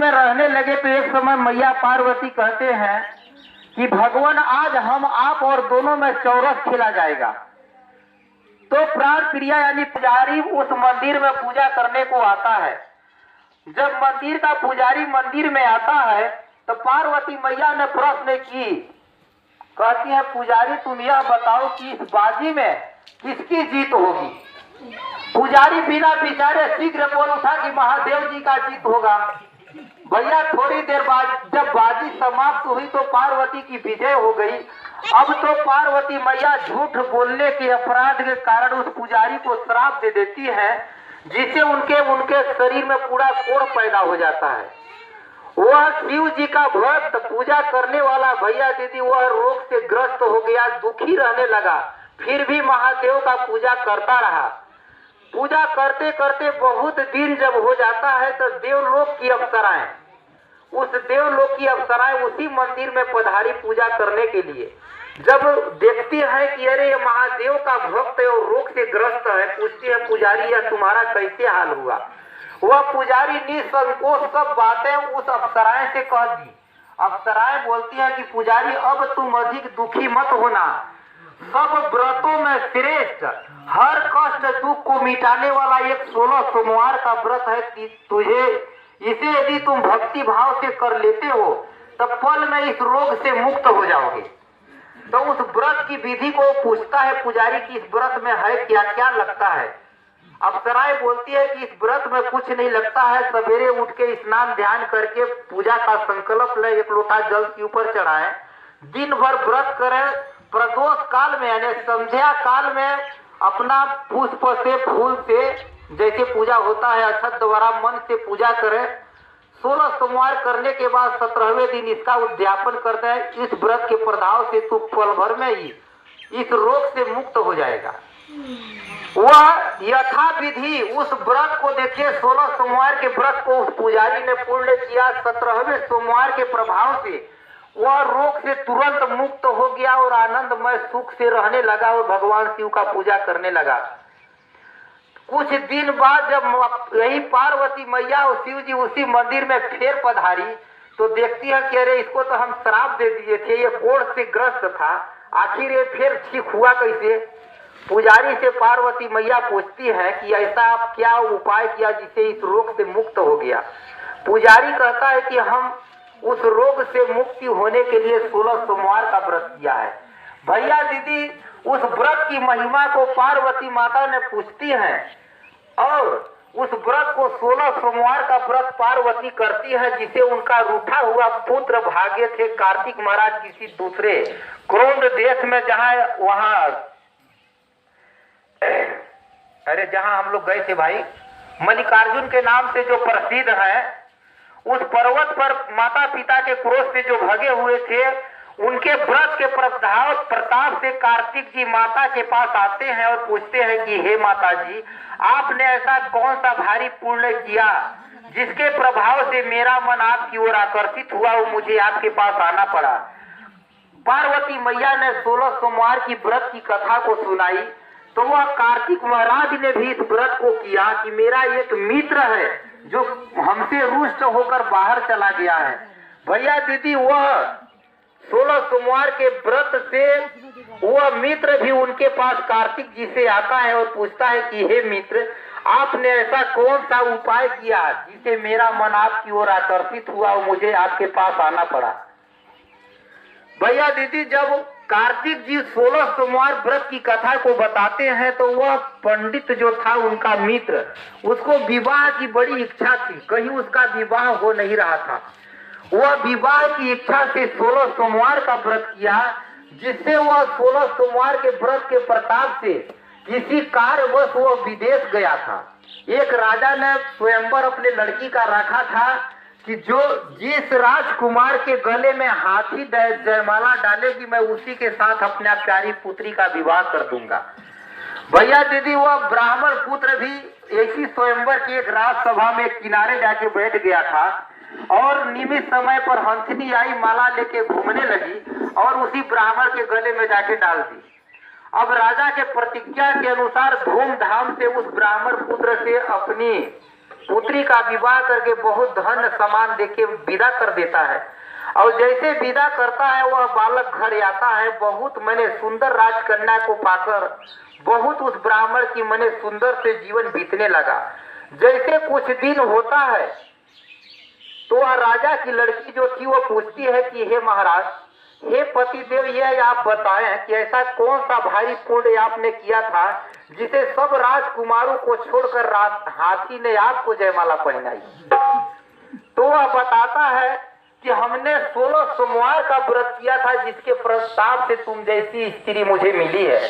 में रहने लगे तो एक समय मैया पार्वती कहते हैं कि भगवान आज हम आप और दोनों में चौरस खेला जाएगा। तो प्राण प्रिया यानी पुजारी उस मंदिर में पूजा करने को आता है। जब मंदिर का पुजारी मंदिर में आता है तो पार्वती मैया ने प्रश्न की, कहती है पुजारी तुम यह बताओ कि इस बाजी में किसकी जीत होगी। पुजारी बिना विचारे शीघ्र बोल उठा कि महादेव जी का जीत होगा। भैया थोड़ी देर बाद जब बाजी समाप्त हुई तो पार्वती की विजय हो गई। अब तो पार्वती मैया झूठ बोलने के अपराध के कारण उस पुजारी को श्राप दे देती है, जिससे उनके शरीर में पूरा कोढ़ पैदा हो जाता है। वह शिव जी का भक्त पूजा करने वाला भैया दीदी वह रोग से ग्रस्त हो गया, दुखी रहने लगा। फिर भी महादेव का पूजा करता रहा। पूजा करते करते बहुत दिन जब हो जाता है तो देवलोक की अप्सराएं उसी मंदिर में पधारी पूजा करने के लिए। जब देखती है कि अरे ये महादेव का भक्त है और रोग से ग्रस्त है, पूछती है पुजारी या तुम्हारा कैसे हाल हुआ। वह पुजारी निसंकोच सब बातें उस अप्सराएं से कह दी। अप्सराएं बोलती है कि पुजारी अब तुम अधिक दुखी मत होना, सब व्रतों में श्रेष्ठ हर कष्ट दुख को मिटाने वाला एक 16 सोमवार का व्रत है कि तुझे इसे यदि तुम भक्ति भाव से कर लेते हो तो पल में इस रोग से मुक्त हो जाओगे। तो उस व्रत की विधि को पूछता है पुजारी कि इस व्रत में है क्या क्या लगता है। अप्सराएं बोलती है कि इस व्रत में कुछ नहीं लगता है, सवेरे उठ के स्नान ध्यान करके पूजा का संकल्प ले, एक लोटा जल के ऊपर चढ़ाएं, दिन भर व्रत करें, प्रदोष काल में यानी संध्या काल में अपना पुष्प से फूल से जैसे पूजा होता है अक्षत द्वारा मन से पूजा करें। 16 सोमवार करने के बाद 17वें दिन इसका उद्यापन कर दें। इस व्रत के प्रभाव से तू पल भर में ही इस रोग से मुक्त हो जाएगा। वह यथा विधि उस व्रत को देखिए, 16 सोमवार के व्रत को उस पुजारी ने पूर्ण किया। 17वें सोमवार के प्रभाव से वह रोग से तुरंत मुक्त हो गया और आनंदमय सुख से रहने लगा और भगवान शिव का पूजा करने लगा। कुछ दिन बाद जब यही पार्वती मैया और शिव जी उसी मंदिर में फिर पधारी तो देखती है कि अरे इसको तो हम श्राप दे दिए थे, ये कोढ़ से ग्रस्त था, आखिर ये फिर ठीक हुआ कैसे। पुजारी से पार्वती मैया पूछती है कि ऐसा आप क्या उपाय किया जिससे इस रोग से मुक्त हो गया। पुजारी कहता है कि हम उस रोग से मुक्ति होने के लिए 16 सोमवार का व्रत किया है। भैया दीदी उस व्रत की महिमा को पार्वती माता ने पूछती है और उस व्रत को 16 सोमवार का व्रत पार्वती करती है, जिसे उनका रूठा हुआ पुत्र भाग्य थे कार्तिक महाराज किसी दूसरे क्रोध देश में, जहां हम लोग गए थे भाई, मल्लिकार्जुन के नाम से जो प्रसिद्ध है, उस पर्वत पर माता पिता के क्रोध से जो भगे हुए थे, उनके व्रत के प्रताप से कार्तिक जी माता के पास आते हैं और पूछते हैं कि हे माता जी, आपने ऐसा कौन सा भारी पुण्य किया जिसके प्रभाव से मेरा मन आपकी ओर आकर्षित हुआ और मुझे आपके पास आना पड़ा। पार्वती मैया ने 16 सोमवार की व्रत की कथा को सुनाई तो वह कार्तिक महाराज ने भी इस व्रत को किया कि मेरा एक मित्र है जो हमसे रुष्ट होकर बाहर चला गया है। भैया दीदी वह 16 सोमवार के व्रत से वह मित्र भी उनके पास कार्तिक जी से आता है और पूछता है कि हे मित्र, आपने ऐसा कौन सा उपाय किया जिससे मेरा मन आपकी ओर आकर्षित हुआ और मुझे आपके पास आना पड़ा। भैया दीदी जब कार्तिक जी 16 सोमवार व्रत की कथा को बताते हैं तो वह पंडित जो था उनका मित्र, उसको विवाह की बड़ी इच्छा थी, कहीं उसका विवाह हो नहीं रहा था। वह विवाह की इच्छा से 16 सोमवार का व्रत किया, जिससे वह 16 सोमवार के व्रत के प्रताप से किसी कार्यवश वह विदेश गया था। एक राजा ने स्वयंवर अपने लड़की का रखा था कि जिस राजकुमार के गले में हाथी जयमाला डालेगी मैं उसी के साथ अपने प्यारी पुत्री का विवाह कर दूंगा। भैया दीदी वह ब्राह्मण पुत्र भी ऐसी स्वयंवर की एक राजसभा में किनारे जाके बैठ गया था और निमित समय पर हंसनी आई, माला लेके घूमने लगी और उसी ब्राह्मण के गले में जाके डाल दी। अब राजा के प्रतिज्ञा के अनुसार धूमधाम से उस ब्राह्मण पुत्र से अपनी पुत्री का विवाह करके बहुत धन सामान देके विदा कर देता है। और जैसे विदा करता है वह बालक घर आता है, बहुत मैंने सुंदर राजकन्या को पाकर बहुत उस ब्राह्मण की मैंने सुंदर से जीवन बीतने लगा। जैसे कुछ दिन होता है तो वह राजा की लड़की जो थी वो पूछती है कि हे महाराज, हे पतिदेव, यह आप बताएं कि ऐसा कौन सा भारी पुण्य आपने किया था जिसे सब राजकुमारों को छोड़कर हाथी ने आपको जयमाला पहनाई। तो वह बताता है कि हमने 16 सोमवार का व्रत किया था जिसके प्रस्ताव से तुम जैसी स्त्री मुझे मिली है।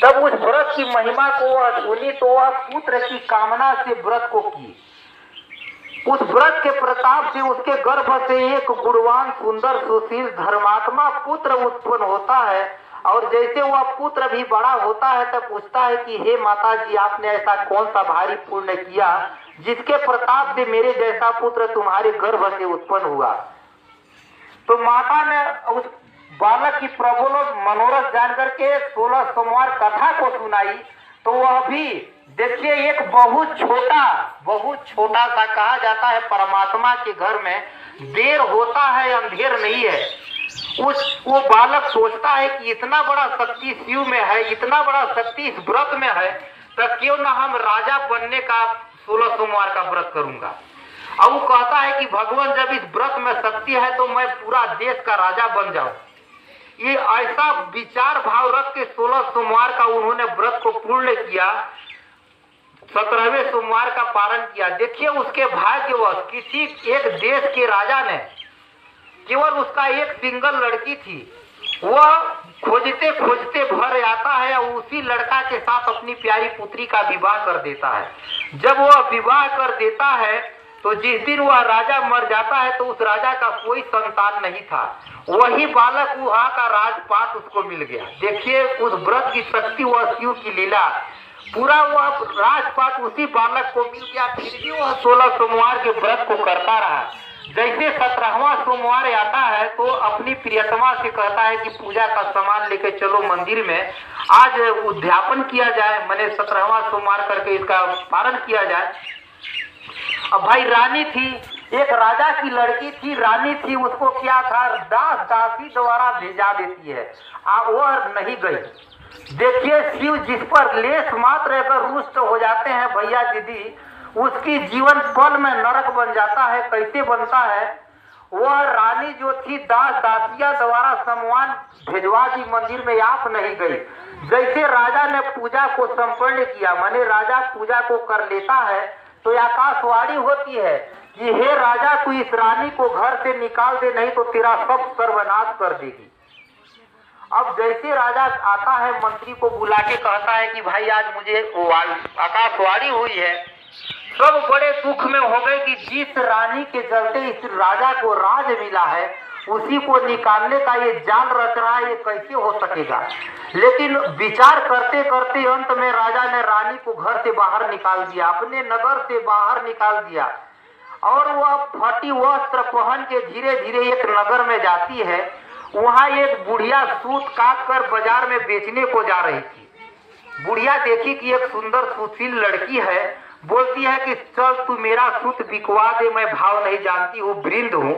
तब उस व्रत की महिमा को वह सुनी तो वह पुत्र की कामना से व्रत को की। उस व्रत के प्रताप से उसके गर्भ से एक गुणवान सुंदर सुशील धर्मात्मा पुत्र उत्पन्न होता है। और जैसे वह पुत्र भी बड़ा होता है तब पूछता है कि हे माता जी, आपने ऐसा कौन सा भारी पुण्य किया जिसके प्रताप से मेरे जैसा पुत्र तुम्हारे गर्भ से उत्पन्न हुआ। तो माता ने उस बालक की प्रबल मनोरथ जानकर के 16 सोमवार कथा को सुनाई। तो वह भी देखिए एक बहुत छोटा सा कहा जाता है परमात्मा के घर में देर होता है अंधेर नहीं है। वो बालक सोचता है कि इतना बड़ा शक्ति शिव में है, इतना बड़ा शक्ति इस व्रत में है, तो क्यों ना हम राजा बनने का 16 सोमवार का व्रत करूंगा। अब वो कहता है कि भगवान जब इस व्रत में शक्ति है तो मैं पूरा देश का राजा बन जाऊं। ये ऐसा विचार भाव रख के 16 सोमवार का उन्होंने व्रत को पूर्ण किया, 17वें सोमवार का पारण किया। देखिए उसके भाग्यवश किसी एक देश के राजा ने, केवल उसका एक सिंगल लड़की थी, वह खोजते खोजते भर आता है और उसी लड़का के साथ अपनी प्यारी पुत्री का विवाह कर देता है। जब वह विवाह कर देता है तो जिस दिन वह राजा मर जाता है तो उस राजा का कोई संतान नहीं था, वही बालक वहां का राजपाट उसको मिल गया। देखिए उस व्रत की शक्ति, वह शिव की लीला, पूरा वह राजपाट उसी बालक को मिल गया। फिर भी वह 16 सोमवार के व्रत को करता रहा। जैसे 17वां सोमवार आता है तो अपनी प्रियतमा से कहता है कि पूजा का सामान लेके चलो मंदिर में, आज उद्यापन किया जाए, मैंने 17वां सोमवार करके इसका पारण किया जाए। अब भाई रानी थी, एक राजा की लड़की थी, रानी थी, उसको क्या था, दासी द्वारा भेजा देती है, वह नहीं गई। देखिए शिव जिस पर लेस मात्र अगर रुष्ट हो जाते हैं भैया दीदी, उसकी जीवन पल में नरक बन जाता है। कैसे बनता है, वह रानी जो थी दासिया द्वारा सामान भेजवा दी मंदिर में, आप नहीं गई। जैसे राजा ने पूजा को संपन्न किया, माने राजा पूजा को कर लेता है तो आकाशवाणी होती है कि हे राजा, तू इस रानी को घर से निकाल दे, नहीं तो तेरा सब सर्वनाश कर देगी। अब जैसे राजा आता है मंत्री को बुला के कहता है कि भाई आज मुझे आकाशवाणी हुई है, सब बड़े दुख में हो गए कि जिस रानी के चलते इस राजा को राज मिला है उसी को निकालने का ये जाल रच रहा है, ये कैसे हो सकेगा। लेकिन विचार करते करते अंत में राजा ने रानी को घर से बाहर निकाल दिया, अपने नगर से बाहर निकाल दिया। और वह फटी वस्त्र पहन के धीरे धीरे एक नगर में जाती है। वहां एक बुढ़िया सूत काट कर बाजार में बेचने को जा रही थी। बुढ़िया देखी कि एक सुंदर सुशील लड़की है, बोलती है कि चल तू मेरा सूत बिकवा दे, मैं भाव नहीं जानती हूँ, वृंद हूँ।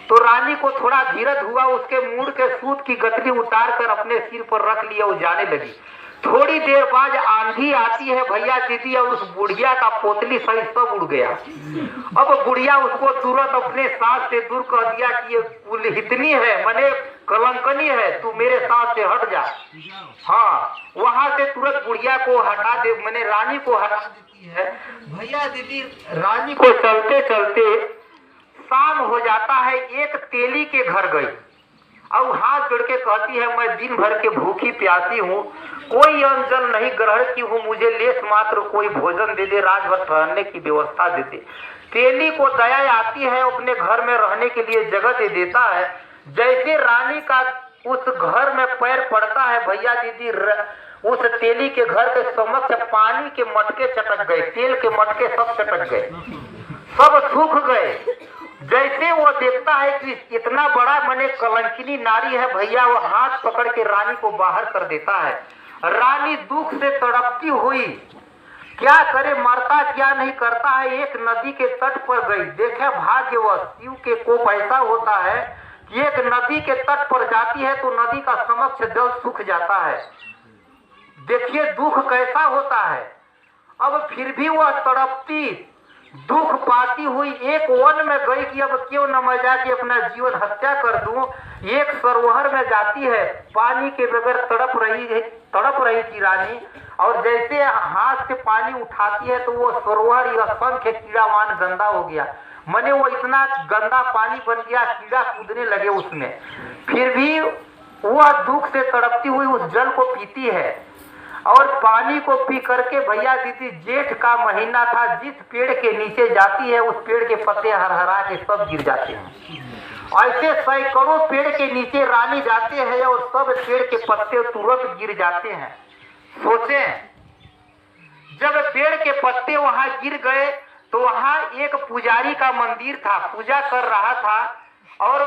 तो रानी को थोड़ा धीरज हुआ, उसके मुंड के सूत की गठरी उतार कर अपने सिर पर रख लिया, वो जाने लगी। थोड़ी देर बाद आंधी आती है भैया दीदी, और उस बुढ़िया का पोतली सही सब उड़ गया। अब बुढ़िया उसको तुरंत अपने साथ से दूर कर दिया कि ये कुलहितनी है, माने कलंकनी है, तू मेरे साथ से हट जा। हाँ, वहां से तुरंत बुढ़िया को हटा दे, मैंने रानी को हटा देती है। भैया दीदी रानी को चलते चलते शाम हो जाता है, एक तेली के घर गई और हाथ जोड़ के कहती है मैं दिन भर के भूखी प्यासी हूँ, कोई अन्न नहीं ग्रहण की हूँ, मुझे लेस मात्र कोई भोजन दे दे, रात भर ठहरने की व्यवस्था दे दे। तेली को दया आती है, अपने घर में रहने के लिए जगह दे देता है। जैसे रानी का उस घर में पैर पड़ता है भैया दीदी, उस तेली के घर के समक्ष पानी के मटके चटक गए, तेल के मटके सब चटक गए, सब सूख गए। जैसे वो देखता है कि इतना बड़ा मने कलंकिनी नारी है भैया, वो हाथ पकड़ के रानी को बाहर कर देता है। रानी दुख से तड़पती हुई क्या करे, मरता क्या नहीं करता है। एक नदी के तट पर गई, देखे भाग्यवश शिव के कोप ऐसा होता है कि एक नदी के तट पर जाती है तो नदी का समक्ष जल सूख जाता है। देखिए दुख कैसा होता है। अब फिर भी वह तड़पती दुख पाती हुई एक वन में गई कि अब क्यों न मैं जाके अपना जीवन हत्या कर दूं। एक सरोवर में जाती है, पानी के बगैर तड़प रही थी रानी, और जैसे हाथ से पानी उठाती है तो वो सरोवर असंख्य कीड़ावान गंदा हो गया। मैंने वो इतना गंदा पानी बन गया, कीड़ा कूदने लगे उसमें। फिर भी वह दुख से तड़पती हुई उस जल को पीती है, और पानी को पी करके भैया दीदी जेठ का महीना था, जिस पेड़ के नीचे जाती है उस पेड़ के पत्ते हरहरा के सब गिर जाते हैं। ऐसे सैकड़ों पेड़ के नीचे रानी जाते हैं और सब पेड़ के पत्ते तुरंत गिर जाते हैं। सोचें, जब पेड़ के पत्ते वहां गिर गए तो वहां एक पुजारी का मंदिर था, पूजा कर रहा था, और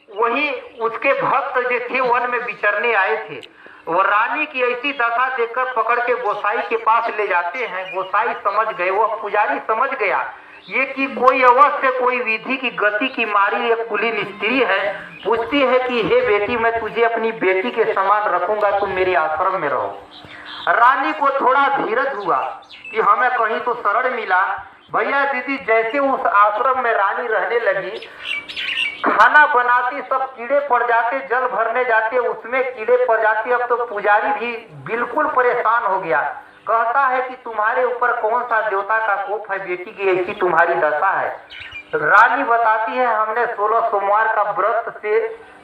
वही उसके भक्त जो थे वन में विचरने आए थे। वो रानी की ऐसी दशा देखकर पकड़ के गोसाई के पास ले जाते हैं। गोसाई समझ गए, वह पुजारी समझ गया ये कि कोई अवश्य कोई विधि की गति की मारी एक कुलीन स्त्री है। पूछती है कि हे बेटी, मैं तुझे अपनी बेटी के समान रखूंगा, तुम मेरे आश्रम में रहो। रानी को थोड़ा धीरज हुआ कि हमें कहीं तो शरण मिला। भैया दीदी जैसे उस आश्रम में रानी रहने लगी, खाना बनाती सब कीड़े पड़ जाते, जल भरने जाते उसमें कीड़े पड़ जाते। अब तो पुजारी भी बिल्कुल परेशान हो गया, कहता है कि तुम्हारे ऊपर कौन सा देवता का कोप है, बेटी की ऐसी तुम्हारी दशा है। रानी बताती है हमने 16 सोमवार का व्रत से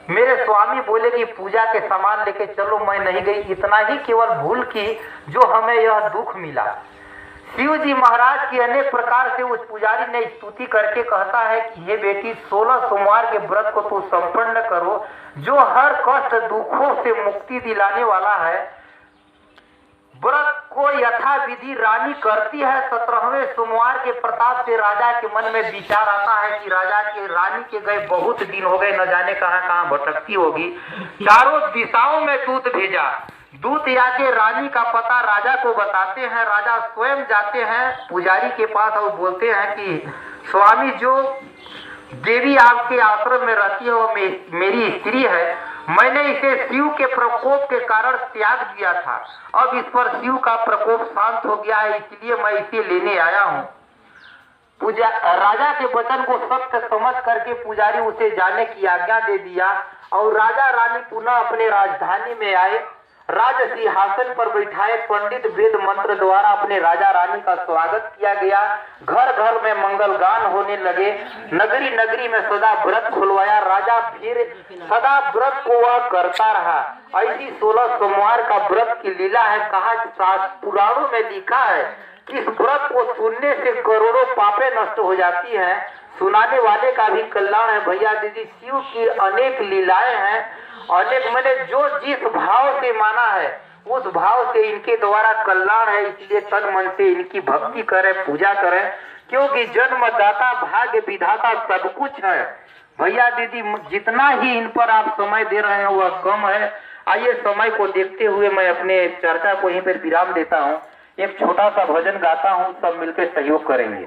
मेरे स्वामी बोले कि पूजा के सामान लेके चलो, मैं नहीं गई। इतना ही केवल भूल की जो हमें यह दुख मिला। शिव जी महाराज की अनेक प्रकार से उस पुजारी ने स्तुति करके कहता है कि हे बेटी, 16 सोमवार के व्रत को तू संपन्न करो, जो हर कष्ट दुखों से मुक्ति दिलाने वाला है। व्रत को यथा विधि रानी करती है। 17वें सोमवार के प्रताप से राजा के मन में विचार आता है कि राजा के रानी के गए बहुत दिन हो गए, न जाने कहां कहां भटकती होगी। चारों दिशाओं में दूत भेजा, दूत आके रानी का पता राजा को बताते हैं। राजा स्वयं जाते हैं पुजारी के पास और बोलते हैं कि स्वामी, जो देवी आपके आश्रम में रहती है वो मेरी स्त्री है। मैंने इसे शिव के प्रकोप के कारण त्याग दिया था, अब इस पर शिव का प्रकोप शांत हो गया है, इसलिए मैं इसे लेने आया हूँ। राजा के वचन को सत्य समझ करके पुजारी उसे जाने की आज्ञा दे दिया, और राजा रानी पुनः अपने राजधानी में आए। राज सिंहासन पर बैठाए पंडित वेद मंत्र द्वारा अपने राजा रानी का स्वागत किया गया। घर घर में मंगल गान होने लगे, नगरी नगरी में सदा व्रत खुलवाया। राजा फिर सदा व्रत को वह करता रहा। ऐसी 16 सोमवार का व्रत की लीला है। कहा पुराणों में लिखा है कि इस व्रत को सुनने से करोड़ों पापे नष्ट हो जाती है, सुनाने वाले का भी कल्याण है। भैया दीदी शिव की अनेक लीलाएं हैं, अनेक मैंने जो जिस भाव से माना है उस भाव से इनके द्वारा कल्याण है। इसलिए तन मन से इनकी भक्ति करें, पूजा करें, क्योंकि जन्मदाता भाग्य विधाता सब कुछ है। भैया दीदी जितना ही इन पर आप समय दे रहे हैं वह कम है। आइए समय को देखते हुए मैं अपने चर्चा को यहीं पर विराम देता हूँ। एक छोटा सा भजन गाता हूँ, सब मिलकर सहयोग करेंगे।